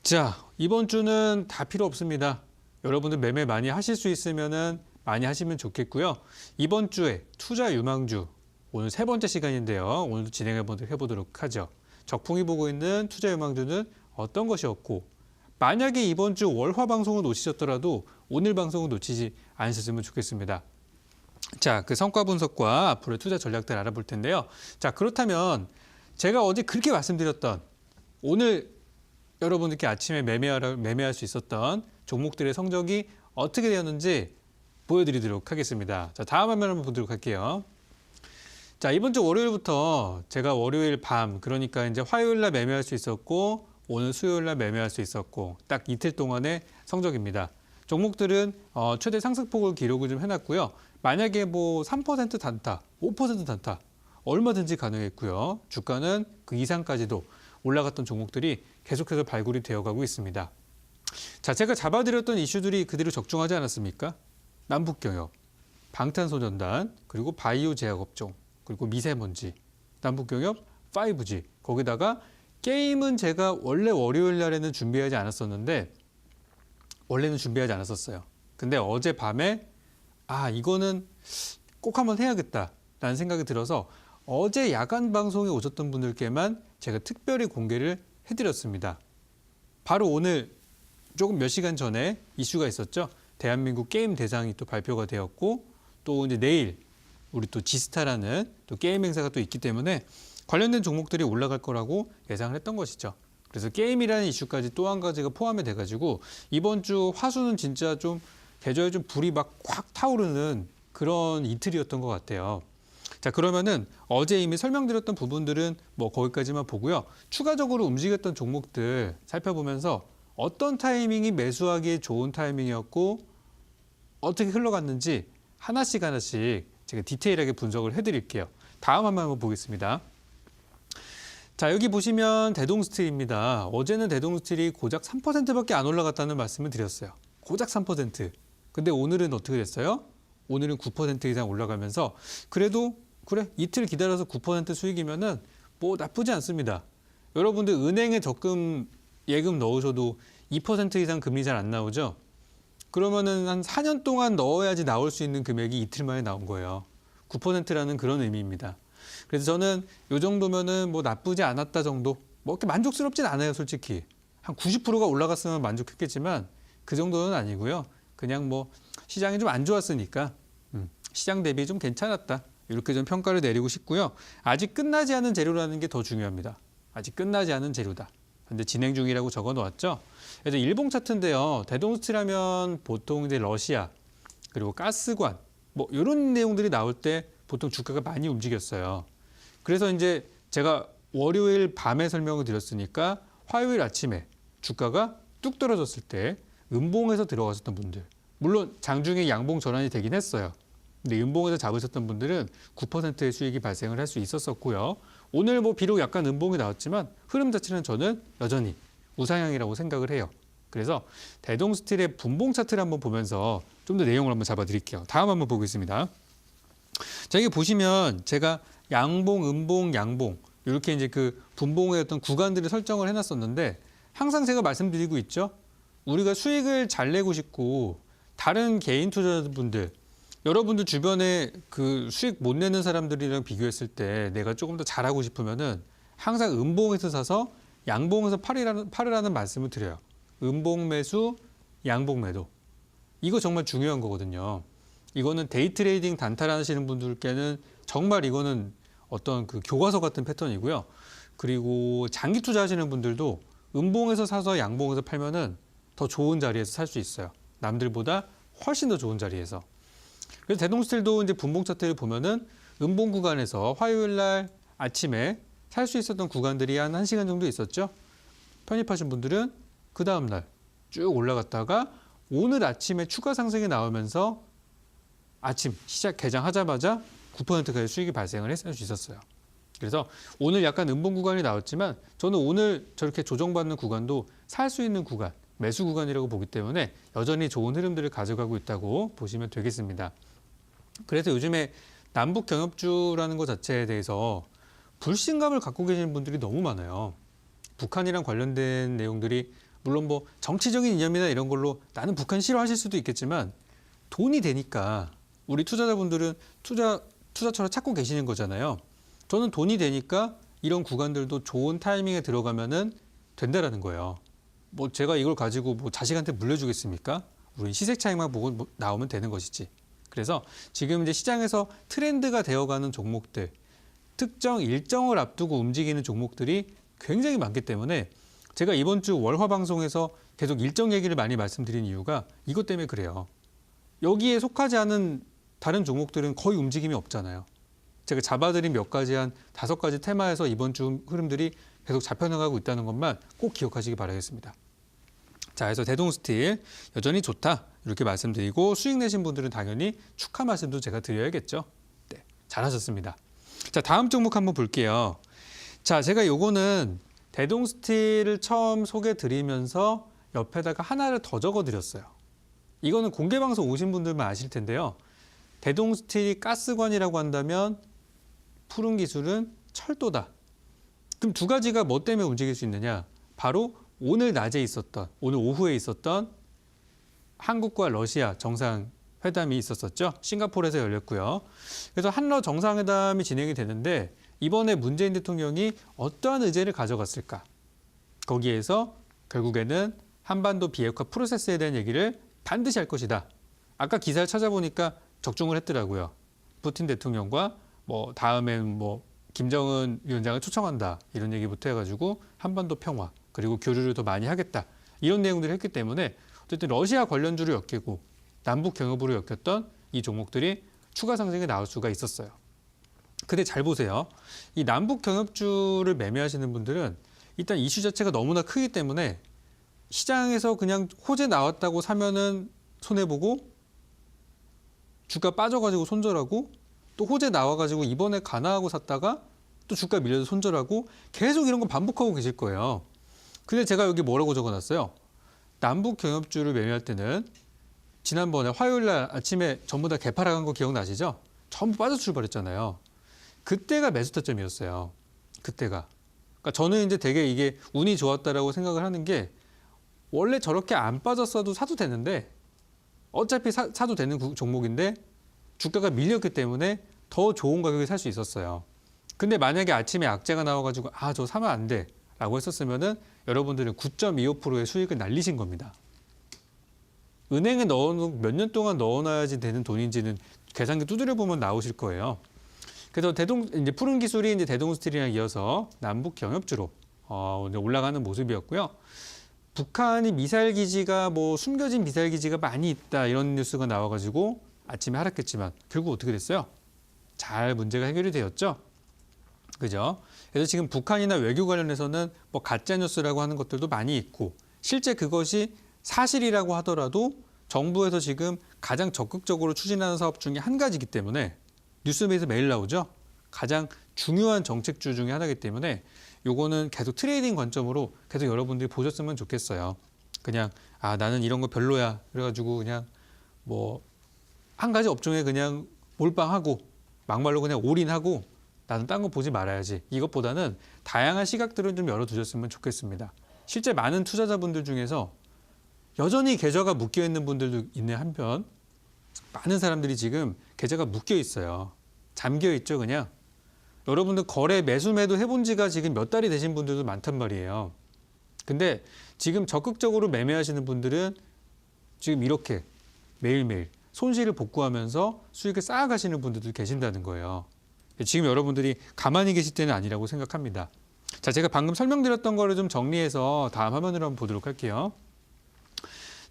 자, 이번 주는 다 필요 없습니다. 여러분들 매매 많이 하실 수 있으면은 많이 하시면 좋겠고요. 이번 주에 투자 유망주, 오늘 세 번째 시간인데요. 오늘도 해보도록 하죠. 적풍이 보고 있는 투자 유망주는 어떤 것이었고, 만약에 이번 주 월화 방송을 놓치셨더라도 오늘 방송을 놓치지 않으셨으면 좋겠습니다. 자, 그 성과 분석과 앞으로의 투자 전략들 알아볼 텐데요. 자, 그렇다면 제가 어제 그렇게 말씀드렸던 오늘 여러분들께 아침에 매매할 수 있었던 종목들의 성적이 어떻게 되었는지 보여드리도록 하겠습니다. 자, 다음 화면 한번 보도록 할게요. 자, 이번 주 월요일부터 제가 월요일 밤, 그러니까 이제 화요일 날 매매할 수 있었고, 오늘 수요일 날 매매할 수 있었고, 딱 이틀 동안의 성적입니다. 종목들은 최대 상승폭을 기록을 좀 해놨고요. 만약에 뭐 3% 단타, 5% 단타, 얼마든지 가능했고요. 주가는 그 이상까지도 올라갔던 종목들이 계속해서 발굴이 되어가고 있습니다. 자, 제가 잡아드렸던 이슈들이 그대로 적중하지 않았습니까? 남북경협, 방탄소년단, 그리고 바이오 제약업종, 그리고 미세먼지, 남북경협, 5G, 거기다가 게임은 제가 원래 월요일 날에는 준비하지 않았었는데 원래는 준비하지 않았었어요. 근데 어젯밤에 이거는 꼭 한번 해야겠다라는 생각이 들어서 어제 야간 방송에 오셨던 분들께만 제가 특별히 공개를 해드렸습니다. 바로 오늘 조금 몇 시간 전에 이슈가 있었죠. 대한민국 게임 대상이 또 발표가 되었고, 또 이제 내일 우리 또 지스타라는 또 게임 행사가 또 있기 때문에 관련된 종목들이 올라갈 거라고 예상을 했던 것이죠. 그래서 게임이라는 이슈까지 또 한 가지가 포함이 돼가지고 이번 주 화수는 진짜 좀 계절에 좀 불이 막 확 타오르는 그런 이틀이었던 것 같아요. 자, 그러면은 어제 이미 설명드렸던 부분들은 뭐 거기까지만 보고요. 추가적으로 움직였던 종목들 살펴보면서 어떤 타이밍이 매수하기에 좋은 타이밍이었고 어떻게 흘러갔는지 하나씩 제가 디테일하게 분석을 해드릴게요. 다음 한번 보겠습니다. 자, 여기 보시면 대동스틸입니다. 어제는 대동스틸이 고작 3%밖에 안 올라갔다는 말씀을 드렸어요. 고작 3%. 근데 오늘은 어떻게 됐어요? 오늘은 9% 이상 올라가면서 그래도 그래 이틀 기다려서 9% 수익이면은 뭐 나쁘지 않습니다. 여러분들 은행에 적금 예금 넣으셔도 2% 이상 금리 잘 안 나오죠? 그러면은 한 4년 동안 넣어야지 나올 수 있는 금액이 이틀 만에 나온 거예요. 9%라는 그런 의미입니다. 그래서 저는 이 정도면은 뭐 나쁘지 않았다 정도. 뭐 이렇게 만족스럽진 않아요, 솔직히. 한 90%가 올라갔으면 만족했겠지만 그 정도는 아니고요. 그냥 뭐 시장이 좀 안 좋았으니까 시장 대비 좀 괜찮았다. 이렇게 좀 평가를 내리고 싶고요. 아직 끝나지 않은 재료라는 게 더 중요합니다. 아직 끝나지 않은 재료다. 근데 진행 중이라고 적어 놓았죠. 그래서 일봉 차트인데요. 대동스틸하면 보통 이제 러시아 그리고 가스관 뭐 이런 내용들이 나올 때 보통 주가가 많이 움직였어요. 그래서 이제 제가 월요일 밤에 설명을 드렸으니까 화요일 아침에 주가가 뚝 떨어졌을 때 음봉에서 들어갔었던 분들, 물론 장중에 양봉 전환이 되긴 했어요. 근데 음봉에서 잡으셨던 분들은 9%의 수익이 발생을 할 수 있었었고요. 오늘 뭐 비록 약간 음봉이 나왔지만 흐름 자체는 저는 여전히 우상향이라고 생각을 해요. 그래서 대동스틸의 분봉 차트를 한번 보면서 좀 더 내용을 한번 잡아드릴게요. 다음 한번 보겠습니다. 자, 여기 보시면 제가 양봉, 음봉, 양봉 이렇게 이제 그 분봉의 어떤 구간들을 설정을 해놨었는데 항상 제가 말씀드리고 있죠. 우리가 수익을 잘 내고 싶고 다른 개인 투자자분들 여러분들 주변에 그 수익 못 내는 사람들이랑 비교했을 때 내가 조금 더 잘하고 싶으면은 항상 음봉에서 사서 양봉에서 팔으라는 말씀을 드려요. 음봉 매수, 양봉 매도. 이거 정말 중요한 거거든요. 이거는 데이 트레이딩 단타하시는 분들께는 정말 이거는 어떤 그 교과서 같은 패턴이고요. 그리고 장기 투자하시는 분들도 음봉에서 사서 양봉에서 팔면은 더 좋은 자리에서 살 수 있어요. 남들보다 훨씬 더 좋은 자리에서. 그래서 대동스틸도 이제 분봉 차트를 보면은 음봉 구간에서 화요일 날 아침에 살 수 있었던 구간들이 한 1시간 정도 있었죠. 편입하신 분들은 그 다음 날 쭉 올라갔다가 오늘 아침에 추가 상승이 나오면서 아침 시작 개장하자마자 9%까지 수익이 발생을 할 수 있었어요. 그래서 오늘 약간 음봉 구간이 나왔지만 저는 오늘 저렇게 조정받는 구간도 살 수 있는 구간, 매수 구간이라고 보기 때문에 여전히 좋은 흐름들을 가져가고 있다고 보시면 되겠습니다. 그래서 요즘에 남북 경협주라는 것 자체에 대해서 불신감을 갖고 계시는 분들이 너무 많아요. 북한이랑 관련된 내용들이 물론 뭐 정치적인 이념이나 이런 걸로 나는 북한 싫어하실 수도 있겠지만 돈이 되니까 우리 투자자분들은 투자처를 찾고 계시는 거잖아요. 저는 돈이 되니까 이런 구간들도 좋은 타이밍에 들어가면은 된다라는 거예요. 뭐 제가 이걸 가지고 뭐 자식한테 물려주겠습니까? 우리 시세 차익만 보고 나오면 되는 것이지. 그래서 지금 이제 시장에서 트렌드가 되어가는 종목들, 특정 일정을 앞두고 움직이는 종목들이 굉장히 많기 때문에 제가 이번 주 월화 방송에서 계속 일정 얘기를 많이 말씀드린 이유가 이것 때문에 그래요. 여기에 속하지 않은 다른 종목들은 거의 움직임이 없잖아요. 제가 잡아드린 몇 가지 한 5가지 테마에서 이번 주 흐름들이 계속 잡혀나가고 있다는 것만 꼭 기억하시기 바라겠습니다. 자, 그래서 대동스틸 여전히 좋다 이렇게 말씀드리고 수익 내신 분들은 당연히 축하 말씀도 제가 드려야겠죠. 네, 잘하셨습니다. 자, 다음 종목 한번 볼게요. 자, 제가 요거는 대동스틸을 처음 소개 드리면서 옆에다가 하나를 더 적어 드렸어요. 이거는 공개 방송 오신 분들만 아실 텐데요. 대동스틸이 가스관이라고 한다면 푸른 기술은 철도다. 그럼 두 가지가 뭐 때문에 움직일 수 있느냐? 바로 오늘 낮에 있었던, 오늘 오후에 있었던 한국과 러시아 정상회담이 있었었죠. 싱가포르에서 열렸고요. 그래서 한러 정상회담이 진행이 되는데 이번에 문재인 대통령이 어떠한 의제를 가져갔을까? 거기에서 결국에는 한반도 비핵화 프로세스에 대한 얘기를 반드시 할 것이다. 아까 기사를 찾아보니까 적중을 했더라고요. 푸틴 대통령과 뭐 다음엔 뭐 김정은 위원장을 초청한다 이런 얘기부터 해가지고 한반도 평화 그리고 교류를 더 많이 하겠다 이런 내용들을 했기 때문에 어쨌든 러시아 관련주를 엮이고 남북 경협으로 엮였던 이 종목들이 추가 상승이 나올 수가 있었어요. 근데 잘 보세요. 이 남북 경협주를 매매하시는 분들은 일단 이슈 자체가 너무나 크기 때문에 시장에서 그냥 호재 나왔다고 사면은 손해보고 주가 빠져가지고 손절하고 또 호재 나와가지고 이번에 가나하고 샀다가 또 주가 밀려서 손절하고 계속 이런 거 반복하고 계실 거예요. 근데 제가 여기 뭐라고 적어놨어요? 남북 경협주를 매매할 때는 지난번에 화요일 날 아침에 전부 다 개파락한 거 기억나시죠? 전부 빠져 출발했잖아요. 그때가 매수 타점이었어요. 그때가. 그러니까 저는 이제 되게 이게 운이 좋았다라고 생각을 하는 게 원래 저렇게 안 빠졌어도 사도 되는데 어차피 사도 되는 종목인데 주가가 밀렸기 때문에 더 좋은 가격에 살 수 있었어요. 근데 만약에 아침에 악재가 나와가지고 저 사면 안 돼 라고 했었으면은 여러분들은 9.25%의 수익을 날리신 겁니다. 은행에 몇 년 동안 넣어놔야지 되는 돈인지는 계산기 두드려 보면 나오실 거예요. 그래서 이제 푸른 기술이 이제 대동스틸이랑 이어서 남북 경협주로 올라가는 모습이었고요. 북한이 미사일 기지가 뭐 숨겨진 미사일 기지가 많이 있다 이런 뉴스가 나와가지고 아침에 하락했지만 결국 어떻게 됐어요? 잘 문제가 해결이 되었죠. 그죠? 그래서 지금 북한이나 외교 관련해서는 뭐 가짜 뉴스라고 하는 것들도 많이 있고 실제 그것이 사실이라고 하더라도 정부에서 지금 가장 적극적으로 추진하는 사업 중에 한 가지이기 때문에 뉴스에서 매일 나오죠. 가장 중요한 정책주 중에 하나이기 때문에 요거는 계속 트레이딩 관점으로 계속 여러분들이 보셨으면 좋겠어요. 그냥 나는 이런 거 별로야. 그래가지고 그냥 뭐 한 가지 업종에 그냥 몰빵하고 막말로 그냥 올인하고 나는 딴 거 보지 말아야지. 이것보다는 다양한 시각들을 좀 열어두셨으면 좋겠습니다. 실제 많은 투자자분들 중에서 여전히 계좌가 묶여있는 분들도 있는 한편 많은 사람들이 지금 계좌가 묶여 있어요. 잠겨 있죠, 그냥. 여러분들 거래 매수 매도 해본 지가 지금 몇 달이 되신 분들도 많단 말이에요. 근데 지금 적극적으로 매매하시는 분들은 지금 이렇게 매일매일 손실을 복구하면서 수익을 쌓아가시는 분들도 계신다는 거예요. 지금 여러분들이 가만히 계실 때는 아니라고 생각합니다. 자, 제가 방금 설명드렸던 거를 좀 정리해서 다음 화면으로 한번 보도록 할게요.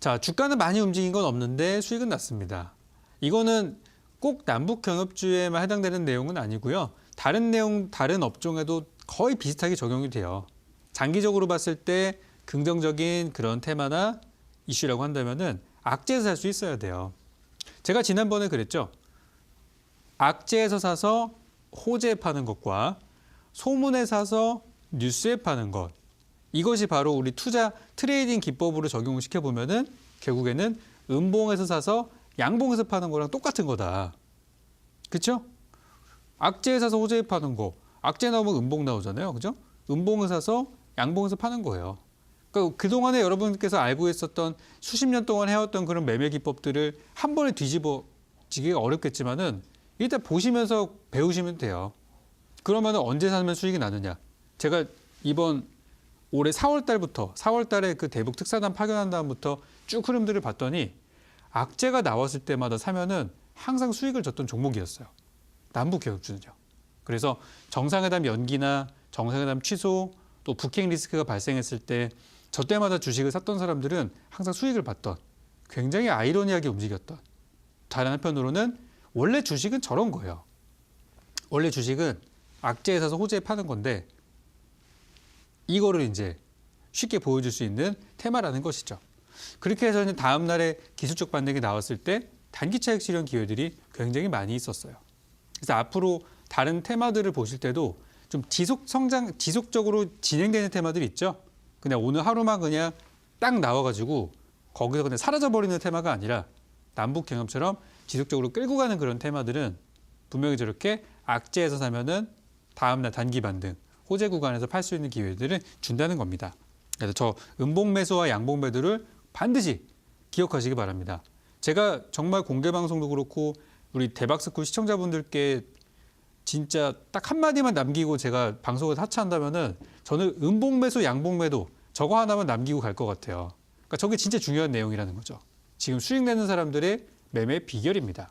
자, 주가는 많이 움직인 건 없는데 수익은 났습니다. 이거는 꼭 남북 경협주에만 해당되는 내용은 아니고요. 다른 업종에도 거의 비슷하게 적용이 돼요. 장기적으로 봤을 때 긍정적인 그런 테마나 이슈라고 한다면은 악재에서 살 수 있어야 돼요. 제가 지난번에 그랬죠. 악재에서 사서 호재에 파는 것과 소문에 사서 뉴스에 파는 것. 이것이 바로 우리 투자 트레이딩 기법으로 적용을 시켜보면은 결국에는 음봉에서 사서 양봉에서 파는 거랑 똑같은 거다. 그렇죠? 악재에 사서 호재에 파는 거. 악재 나오면 음봉 나오잖아요. 그죠? 음봉에 사서 양봉에서 파는 거예요. 그러니까 그동안에 여러분께서 알고 있었던 수십 년 동안 해왔던 그런 매매 기법들을 한 번에 뒤집어지기가 어렵겠지만은 일단 보시면서 배우시면 돼요. 그러면 언제 사면 수익이 나느냐. 제가 이번 올해 4월 달부터 4월 달에 그 대북 특사단 파견한 다음부터 쭉 흐름들을 봤더니 악재가 나왔을 때마다 사면은 항상 수익을 줬던 종목이었어요. 남북개혁주는요. 그래서 정상회담 연기나 정상회담 취소 또 북핵 리스크가 발생했을 때 저 때마다 주식을 샀던 사람들은 항상 수익을 봤던 굉장히 아이러니하게 움직였던 다른 한편으로는 원래 주식은 저런 거예요. 원래 주식은 악재에 사서 호재에 파는 건데 이거를 이제 쉽게 보여줄 수 있는 테마라는 것이죠. 그렇게 해서 다음 날에 기술적 반등이 나왔을 때 단기 차익 실현 기회들이 굉장히 많이 있었어요. 그래서 앞으로 다른 테마들을 보실 때도 좀 지속적으로 진행되는 테마들이 있죠. 그냥 오늘 하루만 그냥 딱 나와가지고 거기서 그냥 사라져버리는 테마가 아니라 남북 경협처럼 지속적으로 끌고 가는 그런 테마들은 분명히 저렇게 악재에서 사면은 다음날 단기 반등, 호재 구간에서 팔 수 있는 기회들을 준다는 겁니다. 그래서 저 음봉 매수와 양봉 매도를 반드시 기억하시기 바랍니다. 제가 정말 공개 방송도 그렇고 우리 대박스쿨 시청자분들께 진짜 딱 한마디만 남기고 제가 방송을 하차한다면은 저는 음봉 매수, 양봉 매도 저거 하나만 남기고 갈 것 같아요. 그러니까 저게 진짜 중요한 내용이라는 거죠. 지금 수익 내는 사람들의 매매 비결입니다.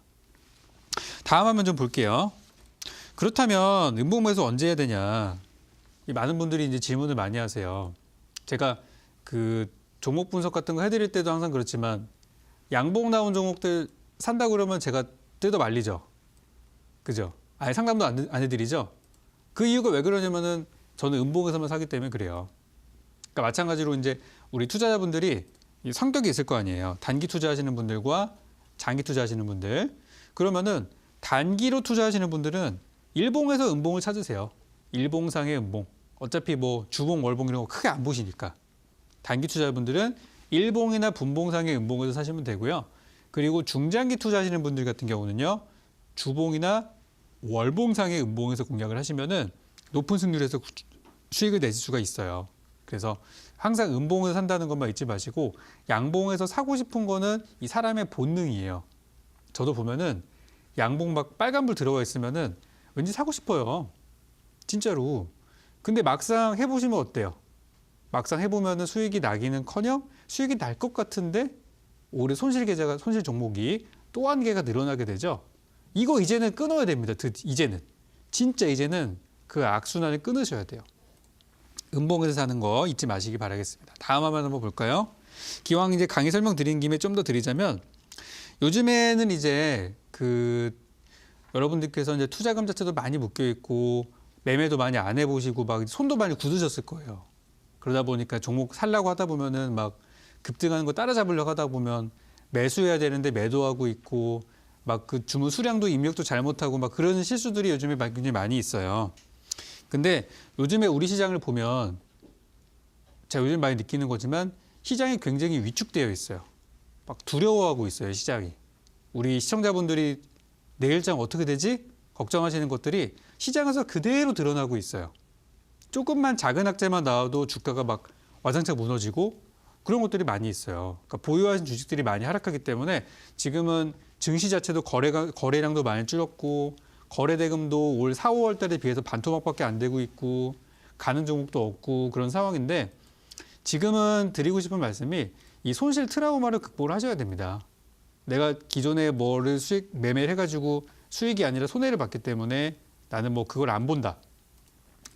다음 화면 좀 볼게요. 그렇다면 음봉 매수 언제 해야 되냐? 많은 분들이 이제 질문을 많이 하세요. 제가 그 종목 분석 같은 거 해드릴 때도 항상 그렇지만 양봉 나온 종목들 산다 그러면 제가 뜯어 말리죠. 그죠? 아예 상담도 안 해드리죠. 그 이유가 왜 그러냐면은 저는 음봉에서만 사기 때문에 그래요. 그러니까 마찬가지로 이제 우리 투자자분들이 성격이 있을 거 아니에요. 단기 투자하시는 분들과 장기 투자하시는 분들. 그러면은 단기로 투자하시는 분들은 일봉에서 음봉을 찾으세요. 일봉상의 음봉. 어차피 뭐 주봉, 월봉 이런 거 크게 안 보시니까. 단기 투자자분들은 일봉이나 분봉상의 음봉에서 사시면 되고요. 그리고 중장기 투자하시는 분들 같은 경우는요. 주봉이나 월봉상의 음봉에서 공략을 하시면은 높은 승률에서 수익을 내실 수가 있어요. 그래서 항상 음봉에서 산다는 것만 잊지 마시고 양봉에서 사고 싶은 거는 이 사람의 본능이에요. 저도 보면은 양봉 막 빨간불 들어와 있으면은 왠지 사고 싶어요. 진짜로. 근데 막상 해보시면 어때요? 막상 해보면은 수익이 나기는커녕 수익이 날 것 같은데 올해 손실 종목이 또 한 개가 늘어나게 되죠. 이거 이제는 끊어야 됩니다. 이제는. 진짜 이제는 그 악순환을 끊으셔야 돼요. 음봉에서 사는 거 잊지 마시기 바라겠습니다. 다음 화면 한번 볼까요? 기왕 이제 강의 설명 드린 김에 좀 더 드리자면 요즘에는 이제 그 여러분들께서 이제 투자금 자체도 많이 묶여 있고 매매도 많이 안 해보시고 막 손도 많이 굳으셨을 거예요. 그러다 보니까 종목 살려고 하다 보면은 막 급등하는 거 따라잡으려고 하다 보면 매수해야 되는데 매도하고 있고 막 그 주문 수량도 입력도 잘못하고 막 그런 실수들이 요즘에 굉장히 많이 있어요. 근데 요즘에 우리 시장을 보면 제가 요즘 많이 느끼는 거지만 시장이 굉장히 위축되어 있어요. 막 두려워하고 있어요, 시장이. 우리 시청자분들이 내일장 어떻게 되지? 걱정하시는 것들이 시장에서 그대로 드러나고 있어요. 조금만 작은 악재만 나와도 주가가 막 와장창 무너지고 그런 것들이 많이 있어요. 그러니까 보유하신 주식들이 많이 하락하기 때문에 지금은 증시 자체도 거래량도 많이 줄었고 거래 대금도 올 4, 5월 달에 비해서 반토막밖에 안 되고 있고 가는 종목도 없고 그런 상황인데 지금은 드리고 싶은 말씀이 이 손실 트라우마를 극복을 하셔야 됩니다. 내가 기존에 뭐를 매매를 해가지고 수익이 아니라 손해를 봤기 때문에 나는 뭐 그걸 안 본다.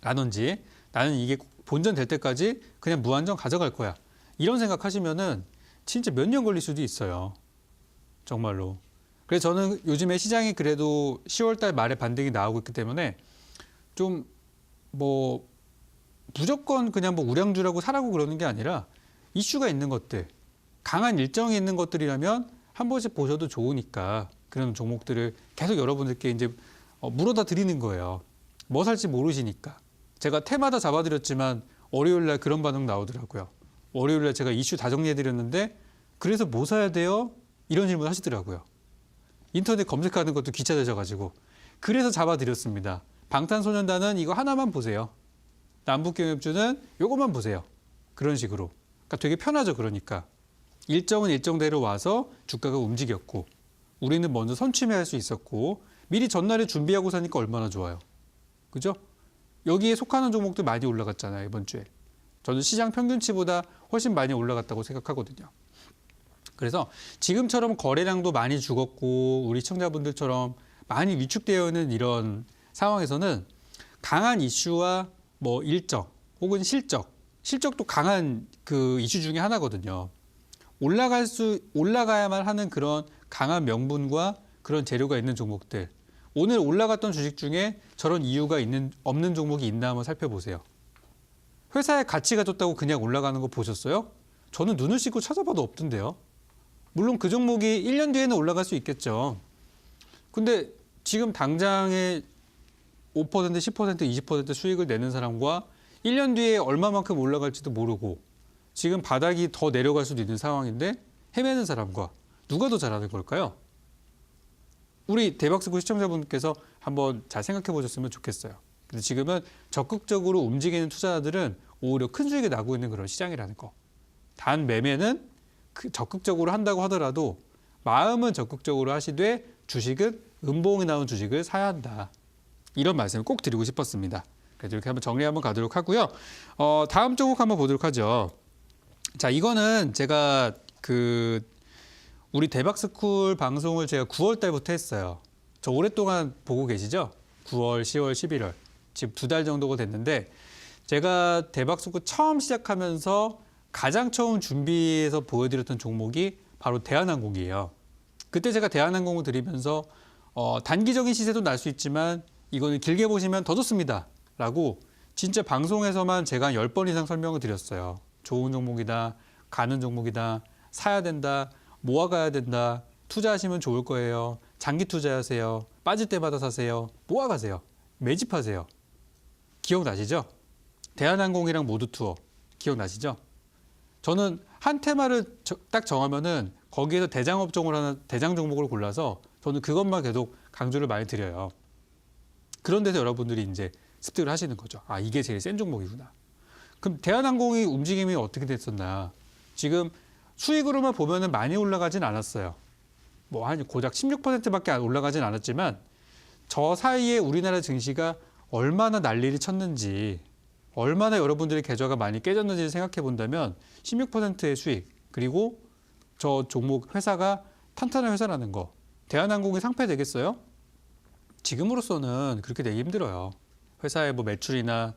라든지 나는 이게 본전될 때까지 그냥 무한정 가져갈 거야. 이런 생각하시면은 진짜 몇 년 걸릴 수도 있어요. 정말로. 그래서 저는 요즘에 시장이 그래도 10월 달 말에 반등이 나오고 있기 때문에 좀 뭐 무조건 그냥 뭐 우량주라고 사라고 그러는 게 아니라 이슈가 있는 것들, 강한 일정이 있는 것들이라면 한 번씩 보셔도 좋으니까 그런 종목들을 계속 여러분들께 이제 물어다 드리는 거예요. 뭐 살지 모르시니까. 제가 테마다 잡아드렸지만 월요일 날 그런 반응 나오더라고요. 월요일 날 제가 이슈 다 정리해드렸는데 그래서 뭐 사야 돼요? 이런 질문 하시더라고요. 인터넷 검색하는 것도 귀찮아져가지고. 그래서 잡아드렸습니다. 방탄소년단은 이거 하나만 보세요. 남북경협주는 이것만 보세요. 그런 식으로. 그러니까 되게 편하죠. 그러니까 일정은 일정대로 와서 주가가 움직였고 우리는 먼저 선취매할 수 있었고 미리 전날에 준비하고 사니까 얼마나 좋아요. 그죠? 여기에 속하는 종목들 많이 올라갔잖아요. 이번 주에. 저는 시장 평균치보다 훨씬 많이 올라갔다고 생각하거든요. 그래서 지금처럼 거래량도 많이 죽었고 우리 시청자분들처럼 많이 위축되어 있는 이런 상황에서는 강한 이슈와 뭐 일정 혹은 실적도 강한 그 이슈 중에 하나거든요. 올라가야만 하는 그런 강한 명분과 그런 재료가 있는 종목들. 오늘 올라갔던 주식 중에 저런 이유가 없는 종목이 있나 한번 살펴보세요. 회사에 가치가 좋다고 그냥 올라가는 거 보셨어요? 저는 눈을 씻고 찾아봐도 없던데요. 물론 그 종목이 1년 뒤에는 올라갈 수 있겠죠. 근데 지금 당장에 5%, 10%, 20% 수익을 내는 사람과 1년 뒤에 얼마만큼 올라갈지도 모르고 지금 바닥이 더 내려갈 수도 있는 상황인데 헤매는 사람과 누가 더 잘하는 걸까요? 우리 대박스쿨 시청자분께서 한번 잘 생각해 보셨으면 좋겠어요. 근데 지금은 적극적으로 움직이는 투자자들은 오히려 큰 수익이 나고 있는 그런 시장이라는 거. 단 매매는 적극적으로 한다고 하더라도 마음은 적극적으로 하시되 주식은 음봉이 나온 주식을 사야 한다. 이런 말씀을 꼭 드리고 싶었습니다. 그래서 이렇게 한번 정리 한번 가도록 하고요. 다음 종목 한번 보도록 하죠. 자, 이거는 제가 우리 대박스쿨 방송을 제가 9월 달부터 했어요. 저 오랫동안 보고 계시죠? 9월, 10월, 11월. 지금 2달 정도가 됐는데 제가 대박스쿨 처음 시작하면서 가장 처음 준비해서 보여드렸던 종목이 바로 대한항공이에요. 그때 제가 대한항공을 드리면서 단기적인 시세도 날 수 있지만 이거는 길게 보시면 더 좋습니다. 라고 진짜 방송에서만 제가 한 10번 이상 설명을 드렸어요. 좋은 종목이다, 가는 종목이다, 사야 된다, 모아가야 된다, 투자하시면 좋을 거예요. 장기 투자하세요. 빠질 때마다 사세요. 모아가세요. 매집하세요. 기억나시죠? 대한항공이랑 모두투어 기억나시죠? 저는 한 테마를 딱 정하면은 거기에서 대장 종목을 골라서 저는 그것만 계속 강조를 많이 드려요. 그런 데서 여러분들이 이제 습득을 하시는 거죠. 아, 이게 제일 센 종목이구나. 그럼 대한항공이 움직임이 어떻게 됐었나? 지금 수익으로만 보면은 많이 올라가진 않았어요. 뭐 한 고작 16%밖에 올라가진 않았지만 저 사이에 우리나라 증시가 얼마나 난리를 쳤는지, 얼마나 여러분들의 계좌가 많이 깨졌는지 생각해 본다면 16%의 수익, 그리고 저 종목 회사가 탄탄한 회사라는 거. 대한항공이 상폐되겠어요? 지금으로서는 그렇게 되기 힘들어요. 회사의 뭐 매출이나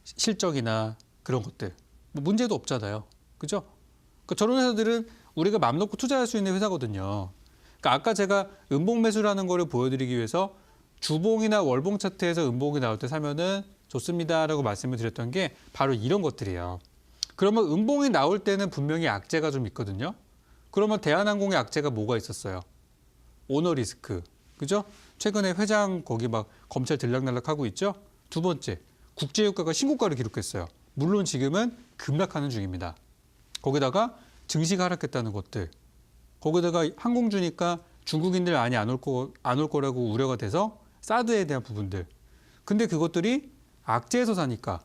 실적이나 그런 것들. 뭐 문제도 없잖아요. 그죠? 그러니까 저런 회사들은 우리가 맘 놓고 투자할 수 있는 회사거든요. 그러니까 아까 제가 음봉 매수라는 거를 보여드리기 위해서 주봉이나 월봉 차트에서 음봉이 나올 때 사면은 좋습니다라고 말씀을 드렸던 게 바로 이런 것들이에요. 그러면 음봉이 나올 때는 분명히 악재가 좀 있거든요. 그러면 대한항공의 악재가 뭐가 있었어요? 오너 리스크. 그죠? 최근에 회장 거기 막 검찰 들락날락하고 있죠? 두 번째, 국제유가가 신고가를 기록했어요. 물론 지금은 급락하는 중입니다. 거기다가 증시가 하락했다는 것들. 거기다가 항공주니까 중국인들 많이 안 올 거라고 우려가 돼서 사드에 대한 부분들. 근데 그것들이 악재에서 사니까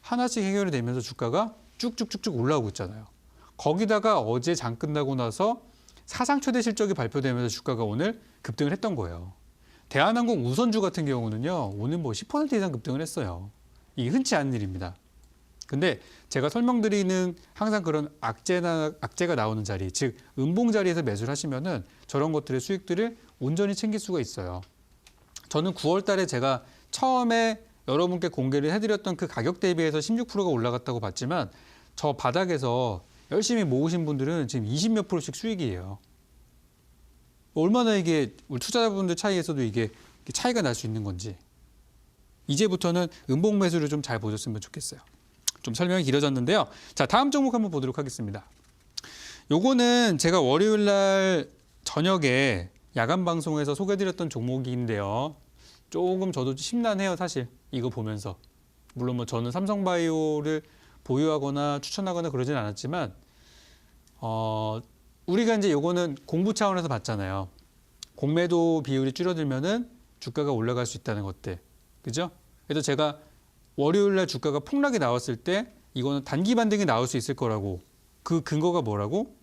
하나씩 해결이 되면서 주가가 쭉쭉쭉쭉 올라오고 있잖아요. 거기다가 어제 장 끝나고 나서 사상 최대 실적이 발표되면서 주가가 오늘 급등을 했던 거예요. 대한항공 우선주 같은 경우는요, 오늘 뭐 10% 이상 급등을 했어요. 이게 흔치 않은 일입니다. 근데 제가 설명드리는 항상 그런 악재가 나오는 자리, 즉 음봉 자리에서 매수를 하시면은 저런 것들의 수익들을 온전히 챙길 수가 있어요. 저는 9월 달에 제가 처음에 여러분께 공개를 해드렸던 그 가격 대비해서 16%가 올라갔다고 봤지만 저 바닥에서 열심히 모으신 분들은 지금 20몇 %씩 수익이에요. 얼마나 이게 우리 투자자분들 차이에서도 이게 차이가 날 수 있는 건지. 이제부터는 음봉 매수를 좀 잘 보셨으면 좋겠어요. 좀 설명이 길어졌는데요. 자, 다음 종목 한번 보도록 하겠습니다. 요거는 제가 월요일 날 저녁에 야간 방송에서 소개드렸던 종목인데요. 조금 저도 심란해요, 사실. 이거 보면서. 물론 뭐 저는 삼성바이오를 보유하거나 추천하거나 그러진 않았지만 우리가 이제 요거는 공부 차원에서 봤잖아요. 공매도 비율이 줄어들면은 주가가 올라갈 수 있다는 것들. 그죠? 그래서 제가 월요일 날 주가가 폭락이 나왔을 때 이거는 단기 반등이 나올 수 있을 거라고 그 근거가 뭐라고?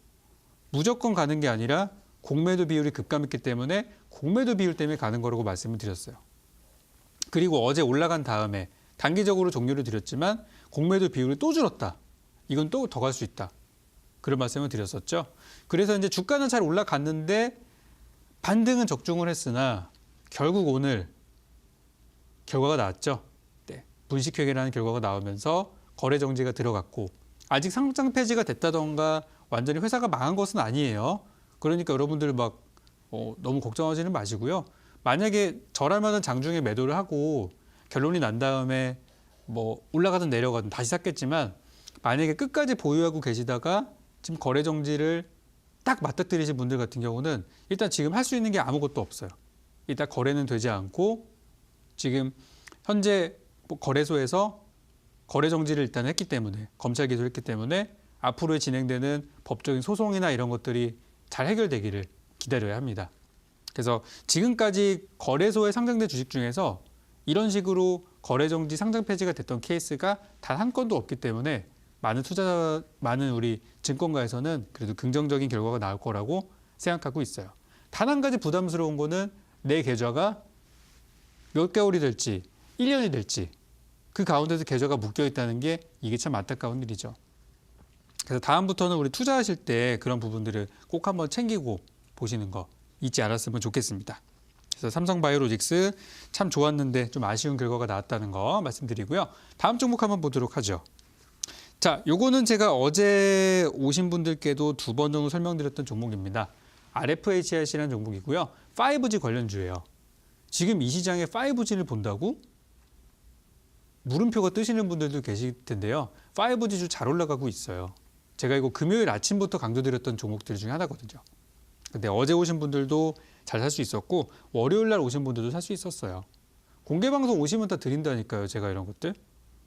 무조건 가는 게 아니라 공매도 비율이 급감했기 때문에 공매도 비율 때문에 가는 거라고 말씀을 드렸어요. 그리고 어제 올라간 다음에 단기적으로 종료를 드렸지만 공매도 비율이 또 줄었다. 이건 또 더 갈 수 있다. 그런 말씀을 드렸었죠. 그래서 이제 주가는 잘 올라갔는데 반등은 적중을 했으나 결국 오늘 결과가 나왔죠. 네, 분식회계라는 결과가 나오면서 거래 정지가 들어갔고 아직 상장 폐지가 됐다던가 완전히 회사가 망한 것은 아니에요. 그러니까 여러분들 막 너무 걱정하지는 마시고요. 만약에 저라면은 장중에 매도를 하고 결론이 난 다음에 뭐 올라가든 내려가든 다시 샀겠지만 만약에 끝까지 보유하고 계시다가 지금 거래 정지를 딱 맞닥뜨리신 분들 같은 경우는 일단 지금 할 수 있는 게 아무것도 없어요. 일단 거래는 되지 않고 지금 현재 거래소에서 거래 정지를 일단 했기 때문에 검찰 기소했기 때문에 앞으로 진행되는 법적인 소송이나 이런 것들이 잘 해결되기를 기다려야 합니다. 그래서 지금까지 거래소에 상장된 주식 중에서 이런 식으로 거래 정지 상장 폐지가 됐던 케이스가 단 한 건도 없기 때문에 많은 우리 증권가에서는 그래도 긍정적인 결과가 나올 거라고 생각하고 있어요. 단 한 가지 부담스러운 거는 내 계좌가 몇 개월이 될지 1년이 될지 그 가운데서 계좌가 묶여 있다는 게 이게 참 안타까운 일이죠. 그래서 다음부터는 우리 투자하실 때 그런 부분들을 꼭 한번 챙기고 보시는 거 잊지 않았으면 좋겠습니다. 그래서 삼성바이오로직스 참 좋았는데 좀 아쉬운 결과가 나왔다는 거 말씀드리고요. 다음 종목 한번 보도록 하죠. 자, 요거는 제가 어제 오신 분들께도 2번 정도 설명드렸던 종목입니다. RFHIC라는 종목이고요. 5G 관련주예요. 지금 이 시장에 5G를 본다고? 물음표가 뜨시는 분들도 계실 텐데요. 5G주 잘 올라가고 있어요. 제가 이거 금요일 아침부터 강조드렸던 종목들 중에 하나거든요. 근데 어제 오신 분들도 잘 살 수 있었고 월요일 날 오신 분들도 살 수 있었어요. 공개방송 오시면 다 드린다니까요. 제가 이런 것들.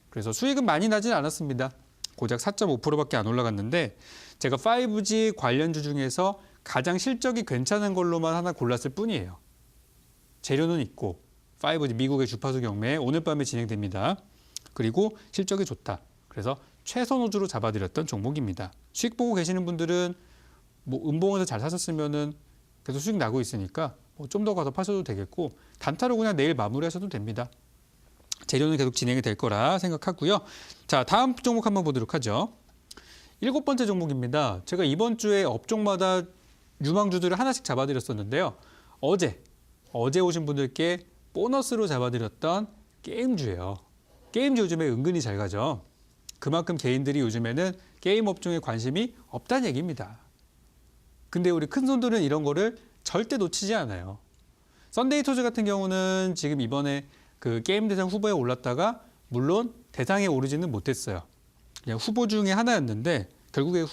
그래서 수익은 많이 나진 않았습니다. 고작 4.5%밖에 안 올라갔는데 제가 5G 관련주 중에서 가장 실적이 괜찮은 걸로만 하나 골랐을 뿐이에요. 재료는 있고 5G 미국의 주파수 경매 오늘 밤에 진행됩니다. 그리고 실적이 좋다. 그래서 최선 호주로 잡아드렸던 종목입니다. 수익 보고 계시는 분들은 뭐 음봉에서 잘 사셨으면은 계속 수익 나고 있으니까 뭐 좀 더 가서 파셔도 되겠고 단타로 그냥 내일 마무리하셔도 됩니다. 재료는 계속 진행이 될 거라 생각하고요. 자, 다음 종목 한번 보도록 하죠. 7번째 종목입니다. 제가 이번 주에 업종마다 유망주들을 하나씩 잡아드렸었는데요. 어제 오신 분들께 보너스로 잡아드렸던 게임주예요. 게임주 요즘에 은근히 잘 가죠. 그만큼 개인들이 요즘에는 게임 업종에 관심이 없다는 얘기입니다. 근데 우리 큰손들은 이런 거를 절대 놓치지 않아요. 썬데이토즈 같은 경우는 지금 이번에 그 게임 대상 후보에 올랐다가 물론 대상에 오르지는 못했어요. 그냥 후보 중에 하나였는데 결국에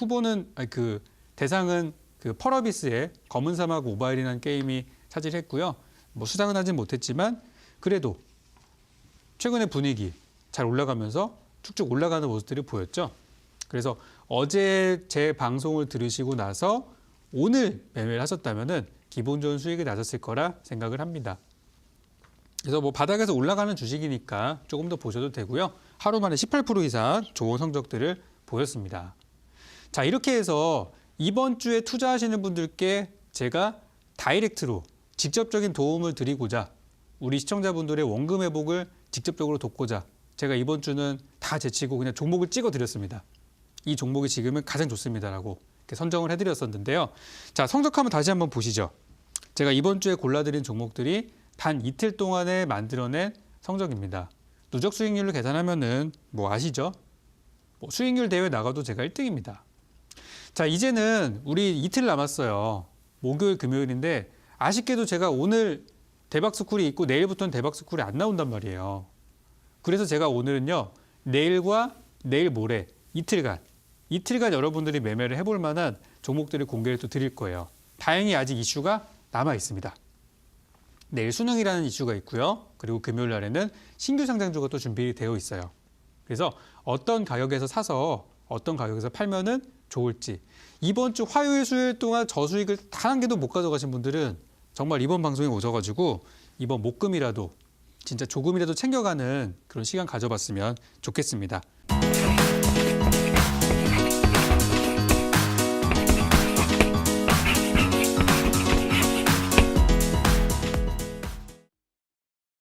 대상은 그 펄어비스의 검은 사막 모바일이라는 게임이 차지했고요. 뭐 수상은 하진 못했지만 그래도 최근의 분위기 잘 올라가면서 쭉쭉 올라가는 모습들이 보였죠. 그래서 어제 제 방송을 들으시고 나서 오늘 매매를 하셨다면은 기본 좋은 수익이 나셨을 거라 생각을 합니다. 그래서 뭐 바닥에서 올라가는 주식이니까 조금 더 보셔도 되고요. 하루 만에 18% 이상 좋은 성적들을 보였습니다. 자, 이렇게 해서 이번 주에 투자하시는 분들께 제가 다이렉트로 직접적인 도움을 드리고자 우리 시청자분들의 원금 회복을 직접적으로 돕고자 제가 이번 주는 다 제치고 그냥 종목을 찍어 드렸습니다. 이 종목이 지금은 가장 좋습니다라고 이렇게 선정을 해드렸었는데요. 자, 성적 한번 다시 한번 보시죠. 제가 이번 주에 골라드린 종목들이 단 이틀 동안에 만들어낸 성적입니다. 누적 수익률을 계산하면은 뭐 아시죠? 뭐 수익률 대회 나가도 제가 1등입니다. 자, 이제는 우리 이틀 남았어요. 목요일, 금요일인데 아쉽게도 제가 오늘 대박스쿨이 있고 내일부터는 대박스쿨이 안 나온단 말이에요. 그래서 제가 오늘은요. 내일과 내일 모레 이틀간 여러분들이 매매를 해볼 만한 종목들을 공개를 또 드릴 거예요. 다행히 아직 이슈가 남아 있습니다. 내일 수능이라는 이슈가 있고요. 그리고 금요일 날에는 신규 상장주가 또 준비되어 있어요. 그래서 어떤 가격에서 사서 어떤 가격에서 팔면은 좋을지 이번 주 화요일, 수요일 동안 저수익을 단 한 개도 못 가져가신 분들은 정말 이번 방송에 오셔가지고 이번 목금이라도 진짜 조금이라도 챙겨가는 그런 시간 가져봤으면 좋겠습니다.